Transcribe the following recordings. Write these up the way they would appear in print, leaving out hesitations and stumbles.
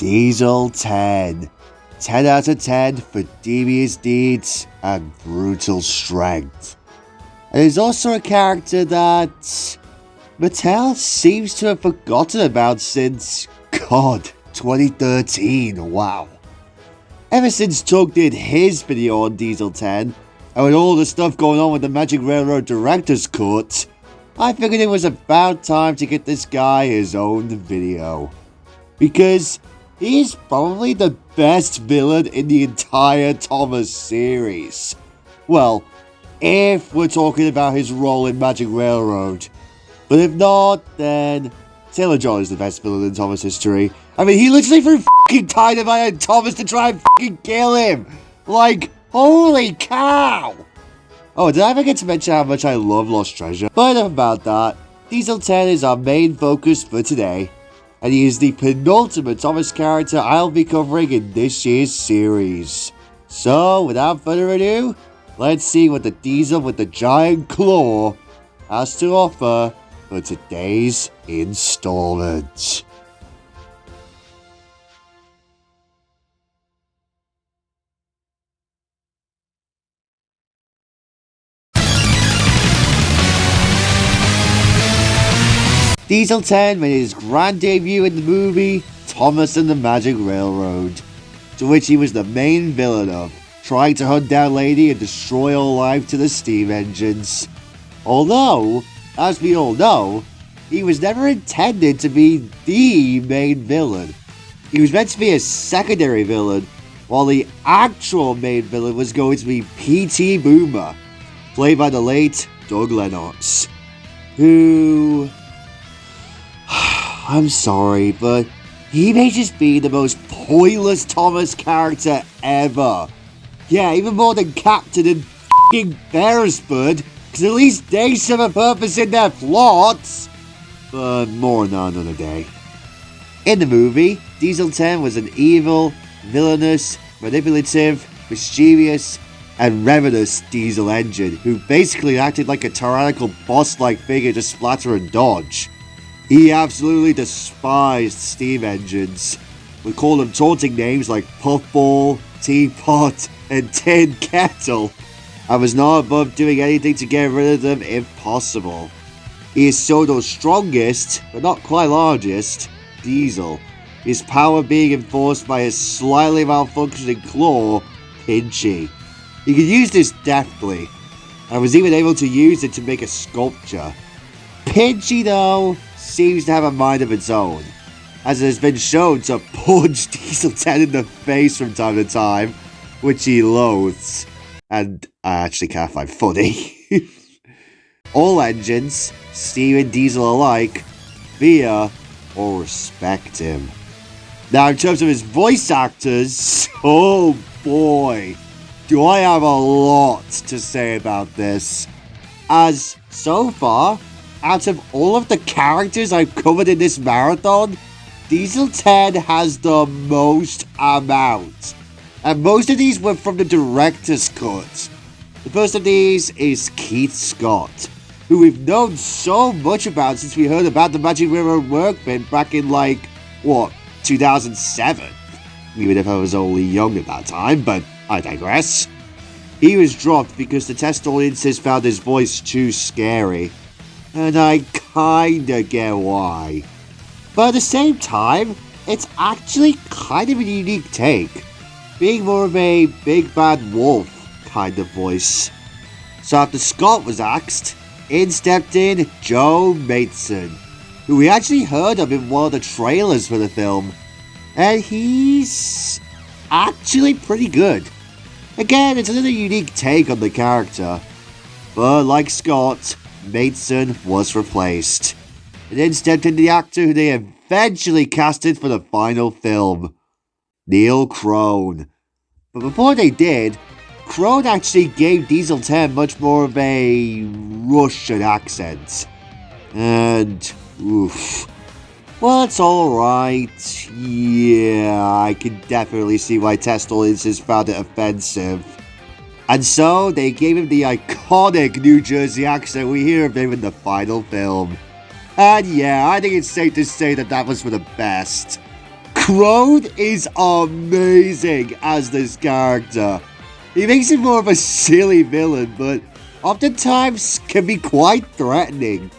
Diesel 10. 10 out of 10 for devious deeds and brutal strength. And he's also a character that Mattel seems to have forgotten about since, God, 2013, wow. Ever since Tug did his video on Diesel 10, and with all the stuff going on with the Magic Railroad Director's Cut, I figured it was about time to get this guy his own video. Because he is probably the best villain in the entire Thomas series. Well, if we're talking about his role in Magic Railroad. But if not, then Sailor John is the best villain in Thomas history. I mean, he literally threw fucking dynamite at Thomas to try and fucking kill him! Like, holy cow! Oh, did I forget to mention how much I love Lost Treasure? But enough about that. Diesel 10 is our main focus for today, and he is the penultimate Thomas character I'll be covering in this year's series. So, without further ado, let's see what the Diesel with the giant claw has to offer for today's installment. Diesel 10 made his grand debut in the movie Thomas and the Magic Railroad, to which he was the main villain of, trying to hunt down Lady and destroy all life to the steam engines. Although, as we all know, he was never intended to be the main villain. He was meant to be a secondary villain, while the actual main villain was going to be P.T. Boomer, played by the late Doug Lennox, who... I'm sorry, but he may just be the most pointless Thomas character ever. Yeah, even more than Captain and f***ing Beresford, because at least they serve a purpose in their plots. But more on that another day. In the movie, Diesel 10 was an evil, villainous, manipulative, mischievous, and ravenous diesel engine who basically acted like a tyrannical boss-like figure to splatter and dodge. He absolutely despised steam engines, would call them taunting names like Puffball, Teapot, and Tin Kettle, and was not above doing anything to get rid of them if possible. He is Soto's strongest, but not quite largest, Diesel, his power being enforced by his slightly malfunctioning claw, Pinchy. He could use this deftly, and was even able to use it to make a sculpture. Pinchy, though, seems to have a mind of its own, as it has been shown to punch Diesel 10 in the face from time to time, which he loathes, and I actually can't find funny. All engines, steam and diesel alike, fear or respect him. Now, in terms of his voice actors, oh boy, do I have a lot to say about this, as so far, out of all of the characters I've covered in this marathon, Diesel 10 has the most amount. And most of these were from the director's cut. The first of these is Keith Scott, who we've known so much about since we heard about the Magic Railroad Workman back in 2007? Even if I was only young at that time, but I digress. He was dropped because the test audiences found his voice too scary. And I kinda get why. But at the same time, it's actually kind of a unique take, being more of a big bad wolf kind of voice. So after Scott was axed, in stepped in Joe Mason, who we actually heard of in one of the trailers for the film, and he's actually pretty good. Again, it's another unique take on the character, but like Scott, Mason was replaced, and then stepped in the actor who they eventually casted for the final film, Neil Crone. But before they did, Crone actually gave Diesel 10 much more of a Russian accent. And, oof. Well, it's alright. Yeah, I can definitely see why test audiences found it offensive. And so, they gave him the iconic New Jersey accent we hear of him in the final film. And yeah, I think it's safe to say that that was for the best. Crone is amazing as this character. He makes him more of a silly villain, but oftentimes can be quite threatening,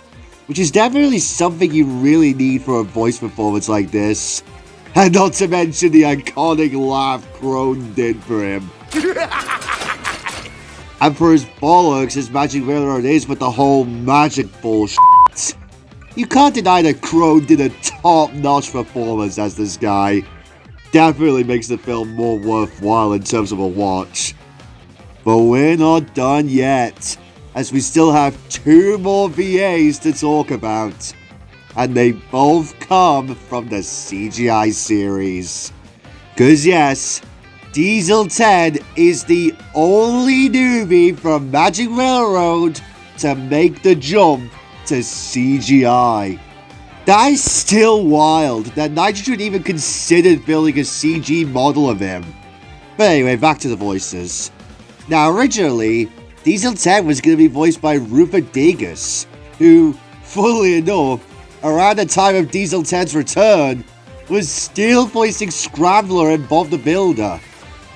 which is definitely something you really need for a voice performance like this. And not to mention the iconic laugh Crone did for him. And for his bollocks, his Magic Railroad is with the whole magic bullshit. You can't deny that Crone did a top-notch performance as this guy. Definitely makes the film more worthwhile in terms of a watch. But we're not done yet, as we still have 2 more VAs to talk about. And they both come from the CGI series. 'Cause yes, Diesel Ted is the only newbie from Magic Railroad to make the jump to CGI. That is still wild that Nitrogen even considered building a CG model of him. But anyway, back to the voices. Now originally, Diesel Ted was going to be voiced by Rupert Degas, who, funnily enough, around the time of Diesel Ted's return, was still voicing Scrambler and Bob the Builder.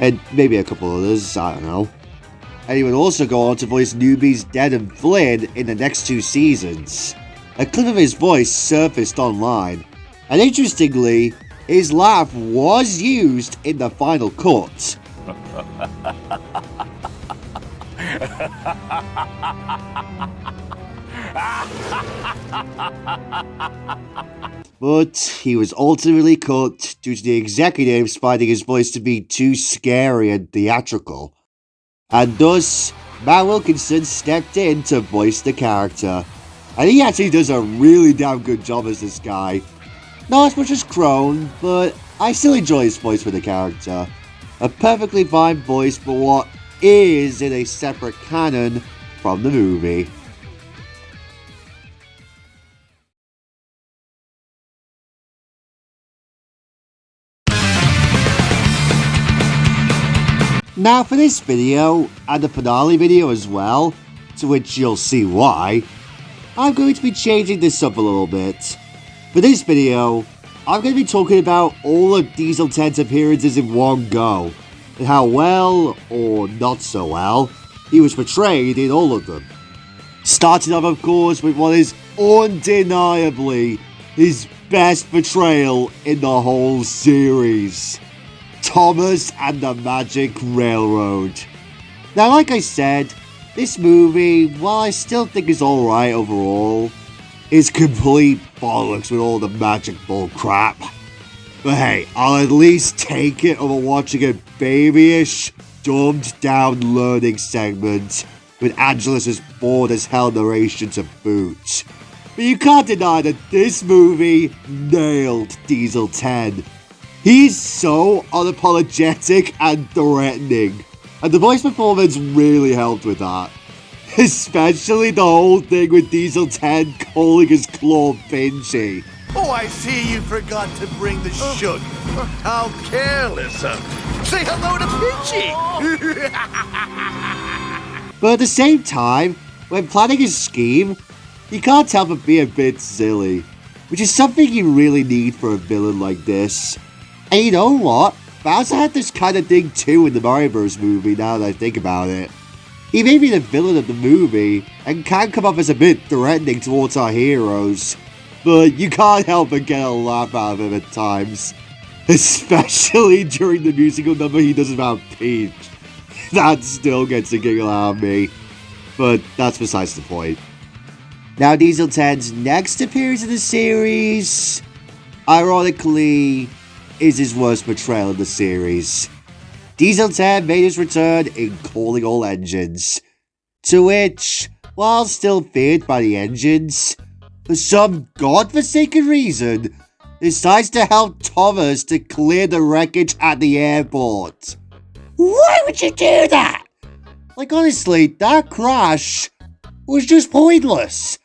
And maybe a couple others, I don't know. And he would also go on to voice newbies Dead and Flynn in the next 2 seasons. A clip of his voice surfaced online, and interestingly, his laugh was used in the final cut. But he was ultimately cut due to the executives finding his voice to be too scary and theatrical. And thus, Matt Wilkinson stepped in to voice the character. And he actually does a really damn good job as this guy. Not as much as Crone, but I still enjoy his voice for the character. A perfectly fine voice for what is in a separate canon from the movie. Now for this video, and the finale video as well, to which you'll see why, I'm going to be changing this up a little bit. For this video, I'm going to be talking about all of Diesel Ted's appearances in one go, and how well, or not so well, he was portrayed in all of them. Starting off of course with what is undeniably his best portrayal in the whole series. Thomas and the Magic Railroad. Now, like I said, this movie, while I still think is alright overall, is complete bollocks with all the magic bull crap. But hey, I'll at least take it over watching a babyish, dumbed down learning segment with Angelus's bored as hell narration to boot. But you can't deny that this movie nailed Diesel Ted. He's so unapologetic and threatening, and the voice performance really helped with that. Especially the whole thing with Diesel Ted calling his claw Pinchy. Oh, I see you forgot to bring the sugar. How careless. Say hello to Pinchy. But at the same time, when planning his scheme, you can't help but be a bit silly, which is something you really need for a villain like this. And you know what? Bowser had this kind of thing too in the Mario Bros. Movie now that I think about it. He may be the villain of the movie, and can come off as a bit threatening towards our heroes, but you can't help but get a laugh out of him at times. Especially during the musical number he does about Peach. That still gets a giggle out of me, but that's besides the point. Now Diesel Ted's next appearance in the series, ironically, is his worst portrayal in the series. Diesel Ted made his return in Calling All Engines, to which, while still feared by the engines, for some godforsaken reason, decides to help Thomas to clear the wreckage at the airport. Why would you do that? Like honestly, that crash was just pointless.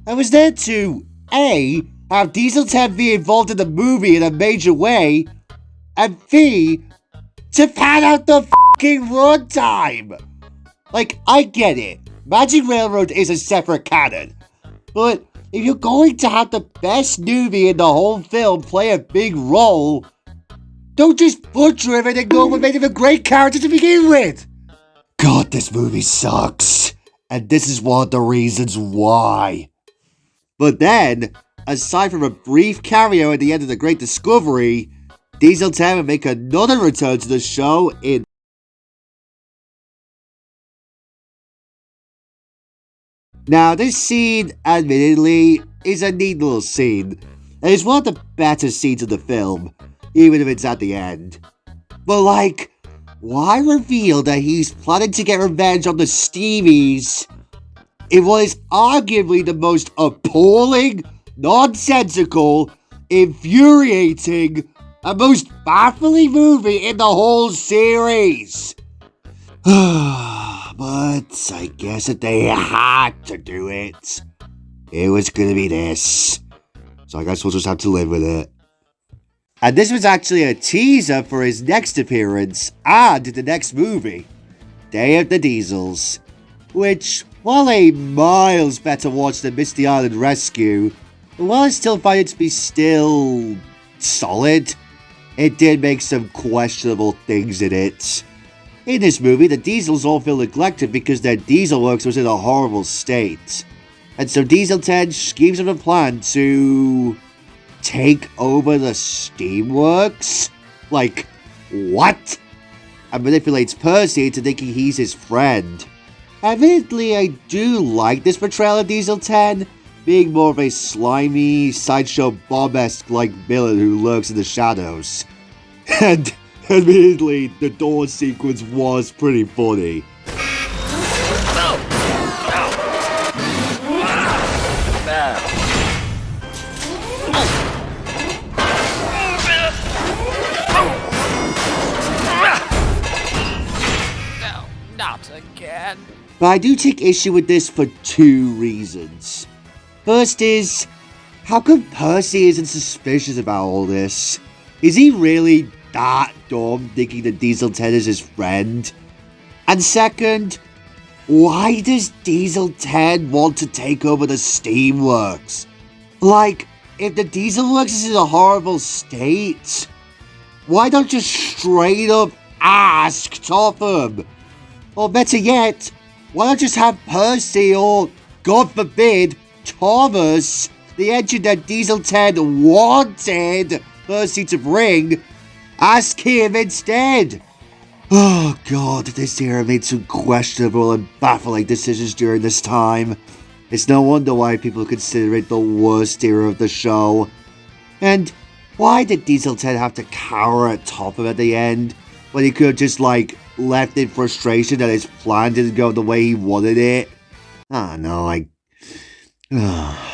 I was there to A, have Diesel Ted be involved in the movie in a major way, and B, to pad out the fucking runtime. Like, I get it. Magic Railroad is a separate canon. But if you're going to have the best newbie in the whole film play a big role, Don't just butcher him and ignore what made him a great character to begin with. God, this movie sucks. And this is one of the reasons why. But then, aside from a brief cameo at the end of The Great Discovery, Diesel 10 would make another return to the show in Now, this scene, admittedly, is a neat little scene, and it's one of the better scenes of the film, even if it's at the end. But like, why reveal that he's planning to get revenge on the Stevies in what is arguably the most appalling, nonsensical, infuriating, and most baffling movie in the whole series? But I guess if they had to do it, it was gonna be this. So I guess we'll just have to live with it. And this was actually a teaser for his next appearance and the next movie, Day of the Diesels, which, while a miles better watch than Misty Island Rescue, while I still find it to be still solid, it did make some questionable things in it. In this movie, the Diesels all feel neglected because their diesel works was in a horrible state. And so Diesel 10 schemes up a plan to take over the steamworks? Like, what? And manipulates Percy into thinking he's his friend. Admittedly, I do like this portrayal of Diesel 10, being more of a slimy, sideshow Bob-esque like villain who lurks in the shadows. And admittedly, the door sequence was pretty funny. Not again. But I do take issue with this for two reasons. First is, how come Percy isn't suspicious about all this? Is he really that dumb thinking that Diesel 10 is his friend? And second, why does Diesel 10 want to take over the steamworks? Like, if the Diesel Works is in a horrible state, why don't you straight up ask Topham? Or better yet, why not just have Percy or, God forbid, Thomas, the engine that Diesel 10 wanted Percy to bring, ask him instead? Oh god, this era made some questionable and baffling decisions during this time. It's no wonder why people consider it the worst era of the show. And why did Diesel 10 have to cower at Topham at the end, when he could have just, like, left in frustration that his plan didn't go the way he wanted it? I don't know,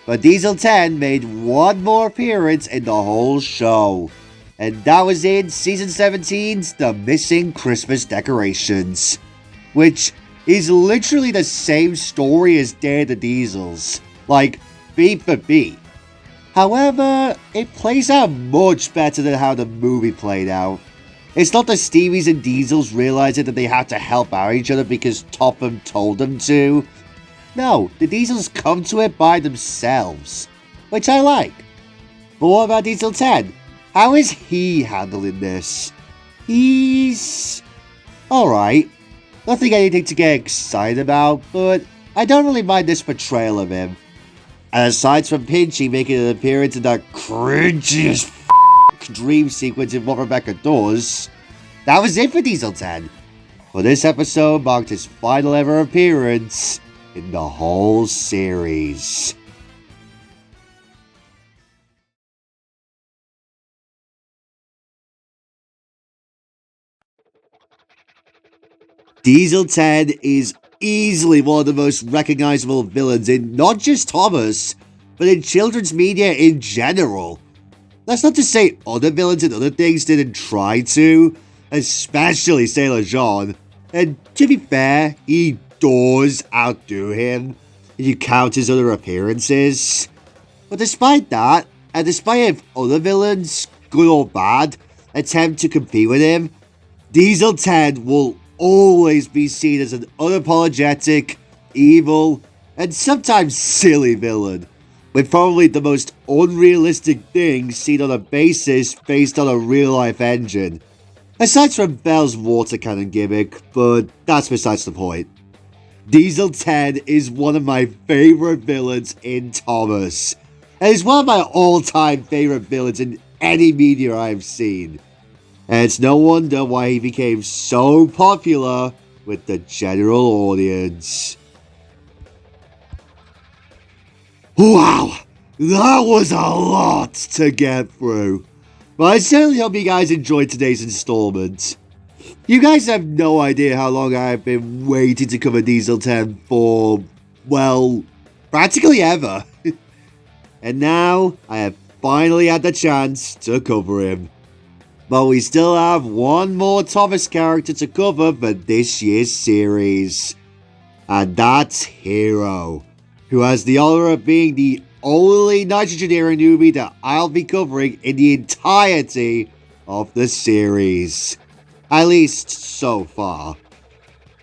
But Diesel 10 made one more appearance in the whole show, and that was in Season 17's The Missing Christmas Decorations, which is literally the same story as Day of the Diesels, like, beat for beat. However, it plays out much better than how the movie played out. It's not the Stevies and Diesels realizing that they have to help out each other because Topham told them to. No, the Diesels come to it by themselves, which I like. But what about Diesel 10? How is he handling this? He's alright. Nothing anything to get excited about, but I don't really mind this portrayal of him. And aside from Pinchy making an appearance in that cringiest dream sequence in What Rebecca Does, that was it for Diesel 10. For this episode marked his final ever appearance in the whole series. Diesel 10 is easily one of the most recognizable villains in not just Thomas, but in children's media in general. That's not to say other villains and other things didn't try to, especially Sailor Jean, and to be fair, he does outdo him if you count his other appearances. But despite that, and despite if other villains, good or bad, attempt to compete with him, Diesel 10 will always be seen as an unapologetic, evil, and sometimes silly villain. with probably the most unrealistic thing seen on a basis based on a real-life engine. Aside from Bell's water cannon gimmick, but that's besides the point. Diesel 10 is one of my favorite villains in Thomas, and is one of my all-time favorite villains in any media I've seen. And it's no wonder why he became so popular with the general audience. Wow, that was a lot to get through. But I certainly hope you guys enjoyed today's installment. You guys have no idea how long I've been waiting to cover Diesel 10 for, well, practically ever. And now I have finally had the chance to cover him. But we still have one more Thomas character to cover for this year's series. And that's Hero, who has the honor of being the only Nitrogen Era newbie that I'll be covering in the entirety of the series. At least so far.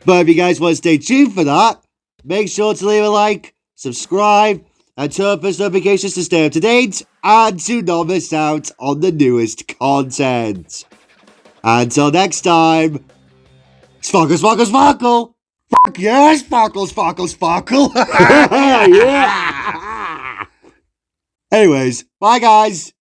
But if you guys want to stay tuned for that, make sure to leave a like, subscribe, and turn on post notifications to stay up to date and to not miss out on the newest content. Until next time, sparkle, sparkle, sparkle! Fuck yeah, sparkle, sparkle, sparkle! Yeah! Anyways, bye guys!